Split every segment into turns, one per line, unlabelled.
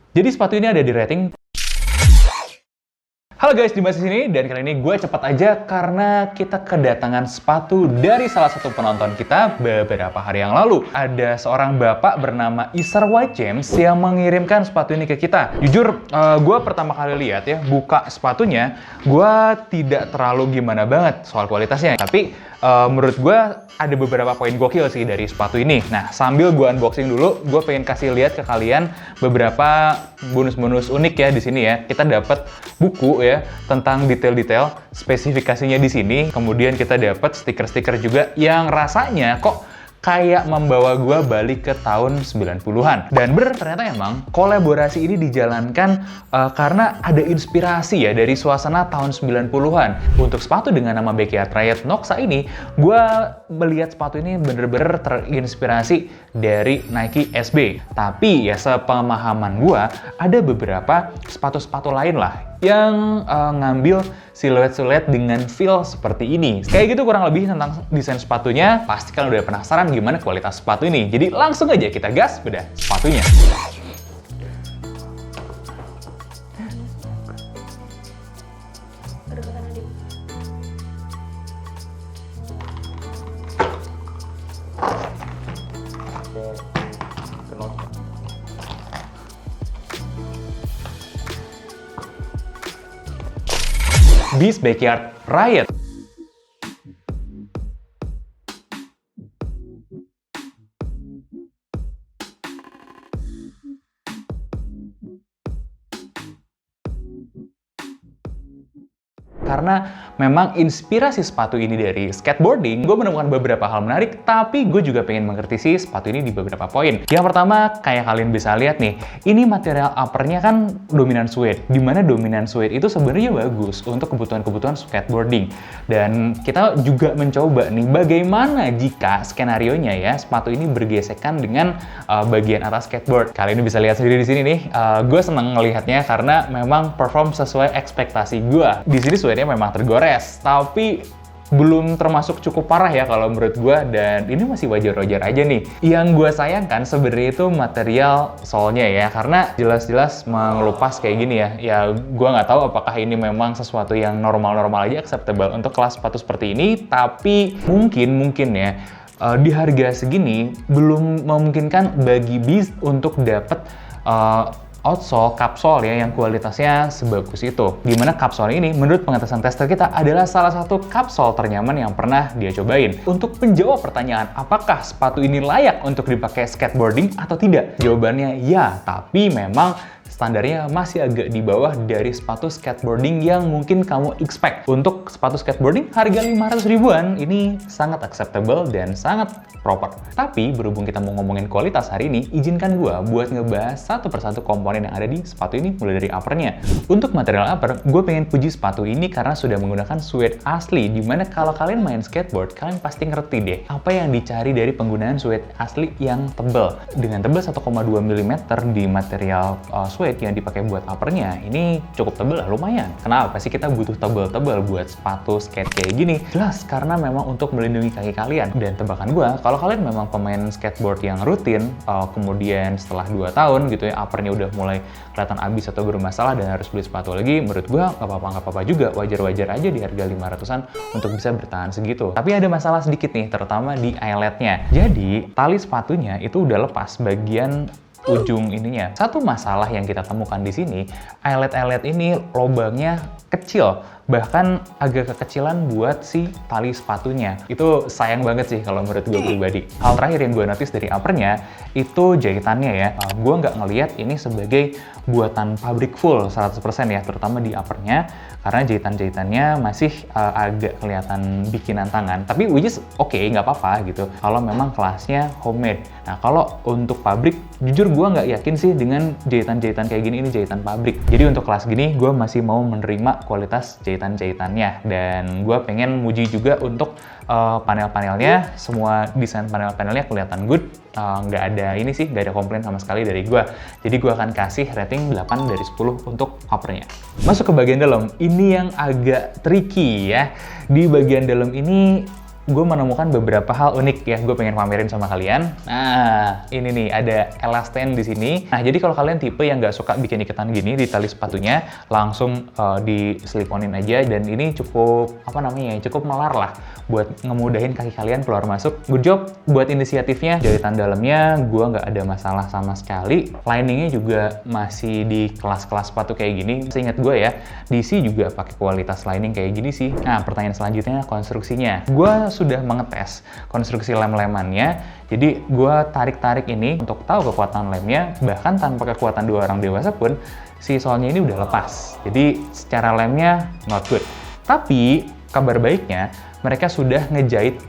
Jadi sepatu ini ada di rating. Halo guys, Dimas di sini dan kali ini gue cepat aja karena kita kedatangan sepatu dari salah satu penonton kita beberapa hari yang lalu. Ada seorang bapak bernama Isar White James yang mengirimkan sepatu ini ke kita. Jujur, gue pertama kali lihat ya, buka sepatunya, gue tidak terlalu gimana banget soal kualitasnya. Tapi menurut gue ada beberapa poin gokil sih dari sepatu ini. Nah, sambil gue unboxing dulu, gue pengen kasih lihat ke kalian beberapa bonus-bonus unik ya di sini ya. Kita dapat buku ya tentang detail-detail spesifikasinya di sini. Kemudian kita dapat stiker-stiker juga yang rasanya kok kayak membawa gue balik ke tahun 90-an. Dan ternyata emang kolaborasi ini dijalankan karena ada inspirasi ya dari suasana tahun 90-an. Untuk sepatu dengan nama Backyard Riot Noxa ini, gue melihat sepatu ini bener-bener terinspirasi dari Nike SB. Tapi ya sepemahaman gue, ada beberapa sepatu-sepatu lain lah yang ngambil siluet-siluet dengan feel seperti ini. Kayak gitu kurang lebih tentang desain sepatunya. Pasti kalian udah penasaran gimana kualitas sepatu ini. Jadi langsung aja kita gas bedah sepatunya. Beast Backyard Riot. Karena memang inspirasi sepatu ini dari skateboarding, gue menemukan beberapa hal menarik, tapi gue juga pengen mengkritisi sepatu ini di beberapa poin. Yang pertama, kayak kalian bisa lihat nih, ini material uppernya kan dominan suede, dimana dominan suede itu sebenarnya bagus untuk kebutuhan-kebutuhan skateboarding. Dan kita juga mencoba nih, bagaimana jika skenarionya ya, sepatu ini bergesekan dengan bagian atas skateboard. Kalian bisa lihat sendiri di sini nih, gue seneng ngelihatnya karena memang perform sesuai ekspektasi gue. Di sini suede memang tergores, tapi belum termasuk cukup parah ya kalau menurut gue, dan ini masih wajar-wajar aja nih. Yang gue sayangkan sebenarnya itu material solnya ya, karena jelas-jelas mengelupas kayak gini ya. Ya gue nggak tahu apakah ini memang sesuatu yang normal-normal aja, acceptable untuk kelas sepatu seperti ini, tapi mungkin ya di harga segini belum memungkinkan bagi Beast untuk dapat outsole, kapsol ya yang kualitasnya sebagus itu. Dimana kapsol ini menurut pengetesan tester kita adalah salah satu kapsol ternyaman yang pernah dia cobain. Untuk menjawab pertanyaan apakah sepatu ini layak untuk dipakai skateboarding atau tidak, jawabannya ya, tapi memang standarnya masih agak di bawah dari sepatu skateboarding yang mungkin kamu expect. Untuk sepatu skateboarding harga 500 ribuan ini sangat acceptable dan sangat proper. Tapi berhubung kita mau ngomongin kualitas hari ini, izinkan gue buat ngebahas satu persatu komponen yang ada di sepatu ini mulai dari uppernya. Untuk material upper, gue pengen puji sepatu ini karena sudah menggunakan suede asli, dimana kalau kalian main skateboard, kalian pasti ngerti deh apa yang dicari dari penggunaan suede asli yang tebal. Dengan tebal 1,2 mm di material suede yang dipakai buat uppernya, ini cukup tebal lah, lumayan. Kenapa sih kita butuh tebal-tebal buat sepatu skate kayak gini? Jelas karena memang untuk melindungi kaki kalian. Dan tebakan gue, kalau kalian memang pemain skateboard yang rutin, kemudian setelah 2 tahun gitu ya, uppernya udah mulai kelihatan habis atau bermasalah dan harus beli sepatu lagi, menurut gue nggak apa-apa juga, wajar-wajar aja di harga 500-an untuk bisa bertahan segitu. Tapi ada masalah sedikit nih, terutama di eyeletnya. Jadi tali sepatunya itu udah lepas bagian ujung ininya. Satu masalah yang kita temukan di sini, eyelet ini lubangnya kecil, bahkan agak kekecilan buat si tali sepatunya. Itu sayang banget sih kalau menurut gue pribadi. Hal terakhir yang gue notice dari uppernya itu jahitannya ya. Gue nggak ngelihat ini sebagai buatan pabrik full 100% ya, terutama di uppernya, karena jahitan-jahitannya masih agak kelihatan bikinan tangan. Tapi which is oke, nggak apa-apa gitu kalau memang kelasnya homemade. Nah kalau untuk pabrik, jujur gue nggak yakin sih dengan jahitan-jahitan kayak gini ini jahitan pabrik. Jadi untuk kelas gini gue masih mau menerima kualitas jahitan-jahitannya, dan gue pengen muji juga untuk panel-panelnya. Semua desain panel-panelnya kelihatan good, nggak ada ini sih, nggak ada komplain sama sekali dari gue. Jadi gue akan kasih rating 8 dari 10 untuk uppernya. Masuk ke bagian dalam, ini yang agak tricky ya. Di bagian dalam ini gue menemukan beberapa hal unik ya, gue pengen pamerin sama kalian. Nah, ini nih, ada elasten di sini. Nah, jadi kalau kalian tipe yang nggak suka bikin iketan gini di tali sepatunya, langsung di slip-onin aja, dan ini cukup, cukup melar lah buat ngemudahin kaki kalian keluar masuk. Good job buat inisiatifnya. Jahitan dalamnya gue nggak ada masalah sama sekali. Liningnya juga masih di kelas-kelas sepatu kayak gini. Seingat gue ya, DC juga pakai kualitas lining kayak gini sih. Nah, pertanyaan selanjutnya konstruksinya. Gue sudah mengetes konstruksi lem-lemannya. Jadi gue tarik-tarik ini untuk tahu kekuatan lemnya. Bahkan tanpa kekuatan dua orang dewasa pun, si solnya ini udah lepas. Jadi secara lemnya not good. Tapi kabar baiknya, mereka sudah ngejahit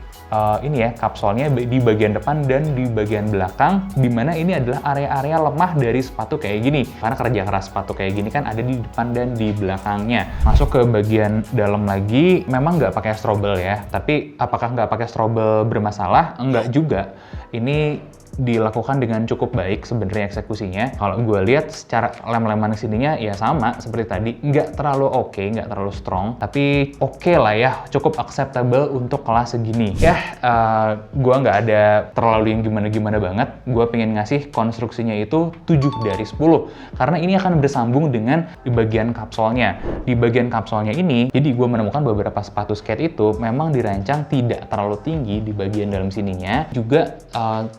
kapsolnya di bagian depan dan di bagian belakang, dimana ini adalah area-area lemah dari sepatu kayak gini. Karena kerja keras sepatu kayak gini kan ada di depan dan di belakangnya. Masuk ke bagian dalam lagi, memang nggak pakai strobel ya. Tapi apakah nggak pakai strobel bermasalah? Enggak juga. Ini dilakukan dengan cukup baik sebenarnya eksekusinya. Kalau gue lihat secara lem-leman sininya ya sama seperti tadi, nggak terlalu oke, nggak terlalu strong, tapi oke lah ya, cukup acceptable untuk kelas segini. Ya, gue nggak ada terlalu yang gimana-gimana banget. Gue pengen ngasih konstruksinya itu 7 dari 10, karena ini akan bersambung dengan di bagian kapsolnya. Di bagian kapsolnya ini, jadi gue menemukan beberapa sepatu skate itu memang dirancang tidak terlalu tinggi di bagian dalam sininya, juga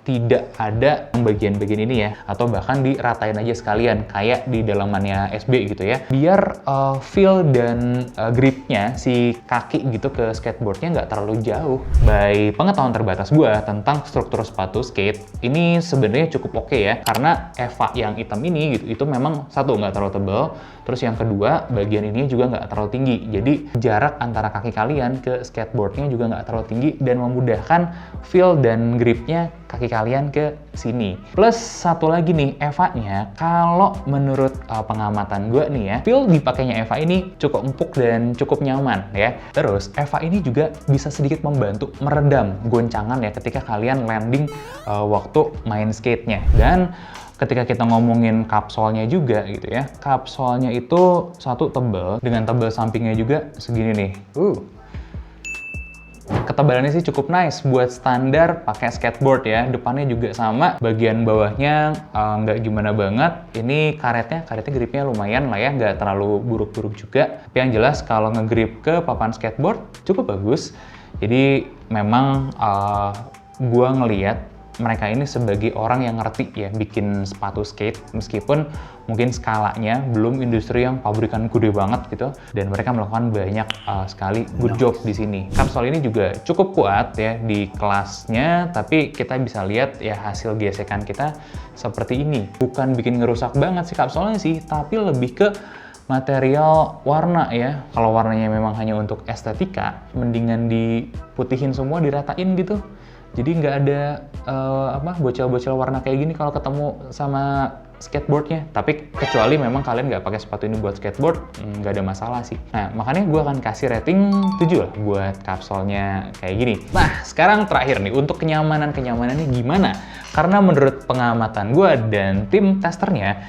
tidak ada bagian-bagian ini ya, atau bahkan diratain aja sekalian kayak di dalamannya SB gitu ya, biar feel dan gripnya si kaki gitu ke skateboardnya nggak terlalu jauh. By pengetahuan terbatas gue tentang struktur sepatu skate, ini sebenarnya cukup oke ya, karena Eva yang hitam ini gitu, itu memang satu nggak terlalu tebal, terus yang kedua bagian ini juga nggak terlalu tinggi, jadi jarak antara kaki kalian ke skateboardnya juga nggak terlalu tinggi dan memudahkan feel dan gripnya kaki kalian ke sini. Plus satu lagi nih, Eva-nya kalau menurut pengamatan gue nih ya, feel dipakainya Eva ini cukup empuk dan cukup nyaman ya. Terus Eva ini juga bisa sedikit membantu meredam goncangan ya ketika kalian landing waktu main skate-nya. Dan ketika kita ngomongin kapsolnya juga gitu ya, kapsolnya itu satu tebal, dengan tebal sampingnya juga segini nih. Ketebalannya sih cukup nice buat standar pakai skateboard ya. Depannya juga sama, bagian bawahnya nggak gimana banget. Ini karetnya gripnya lumayan lah ya, nggak terlalu buruk-buruk juga. Tapi yang jelas kalau ngegrip ke papan skateboard cukup bagus. Jadi memang gua ngeliat mereka ini sebagai orang yang ngerti ya bikin sepatu skate, meskipun mungkin skalanya belum industri yang pabrikan gede banget gitu, dan mereka melakukan banyak sekali good job di sini. Kapsul ini juga cukup kuat ya di kelasnya, tapi kita bisa lihat ya hasil gesekan kita seperti ini. Bukan bikin ngerusak banget sih kapsulnya sih, tapi lebih ke material warna ya. Kalau warnanya memang hanya untuk estetika, mendingan diputihin semua, diratain gitu. Jadi nggak ada bocel-bocel warna kayak gini kalau ketemu sama skateboardnya. Tapi kecuali memang kalian nggak pakai sepatu ini buat skateboard, nggak ada masalah sih. Nah, makanya gue akan kasih rating 7 lah buat kapsolnya kayak gini. Nah, sekarang terakhir nih, untuk kenyamanannya gimana? Karena menurut pengamatan gue dan tim testernya,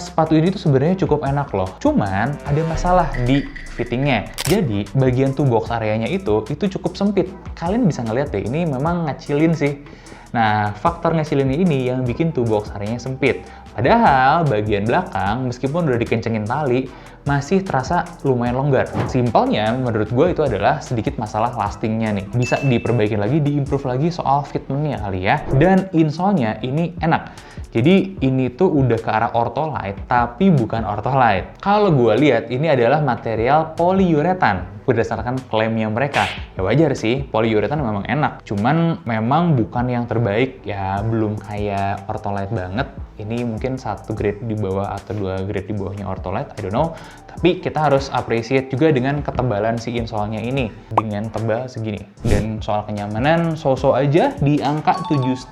sepatu ini tuh sebenarnya cukup enak loh. Cuman ada masalah di fittingnya. Jadi bagian two box areanya itu cukup sempit. Kalian bisa ngeliat deh, ini memang ngecilin sih. Nah, faktor ngecilinnya ini yang bikin two box areanya sempit. Padahal bagian belakang, meskipun udah dikencengin tali, masih terasa lumayan longgar. Simpelnya menurut gue itu adalah sedikit masalah lastingnya nih. Bisa diperbaikin lagi, diimprove lagi soal fitmentnya kali ya. Dan insole-nya ini enak. Jadi ini tuh udah ke arah Ortholite, tapi bukan Ortholite. Kalau gue lihat ini adalah material polyuretan berdasarkan klaimnya mereka. Ya wajar sih, polyuretan memang enak. Cuman memang bukan yang terbaik ya, belum kayak Ortholite banget. Ini mungkin satu grade di bawah atau 2 grade di bawahnya Ortholite, I don't know. Tapi kita harus appreciate juga dengan ketebalan si insole-nya ini dengan tebal segini. Dan soal kenyamanan, so-so aja di angka 7,5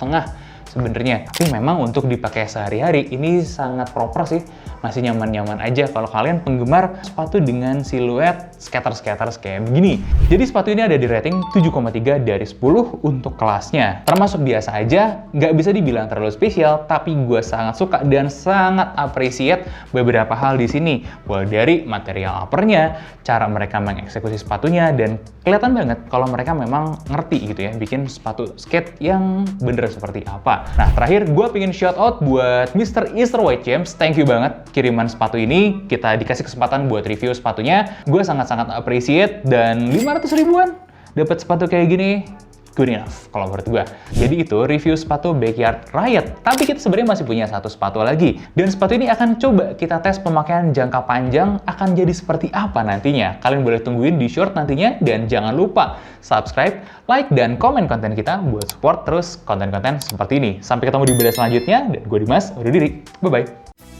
sebenarnya. Tapi memang untuk dipakai sehari-hari ini sangat proper sih. masih nyaman-nyaman aja kalau kalian penggemar sepatu dengan siluet skaters kayak begini. Jadi sepatu ini ada di rating 7,3 dari 10 untuk kelasnya. Termasuk biasa aja, nggak bisa dibilang terlalu spesial, tapi gue sangat suka dan sangat appreciate beberapa hal di sini. Mulai dari material uppernya, cara mereka mengeksekusi sepatunya, dan kelihatan banget kalau mereka memang ngerti gitu ya, bikin sepatu skate yang bener seperti apa. Nah, terakhir gue pengen shout out buat Mr. Easter White James. Thank you banget kiriman sepatu ini. Kita dikasih kesempatan buat review sepatunya. Gue sangat-sangat appreciate, dan 500 ribuan dapat sepatu kayak gini, good enough kalau menurut gue. Jadi itu review sepatu Backyard Riot. Tapi kita sebenarnya masih punya satu sepatu lagi. Dan sepatu ini akan coba kita tes pemakaian jangka panjang, akan jadi seperti apa nantinya. Kalian boleh tungguin di short nantinya, dan jangan lupa subscribe, like, dan komen konten kita buat support terus konten-konten seperti ini. Sampai ketemu di video selanjutnya, dan gue Dimas, undur diri. Bye-bye.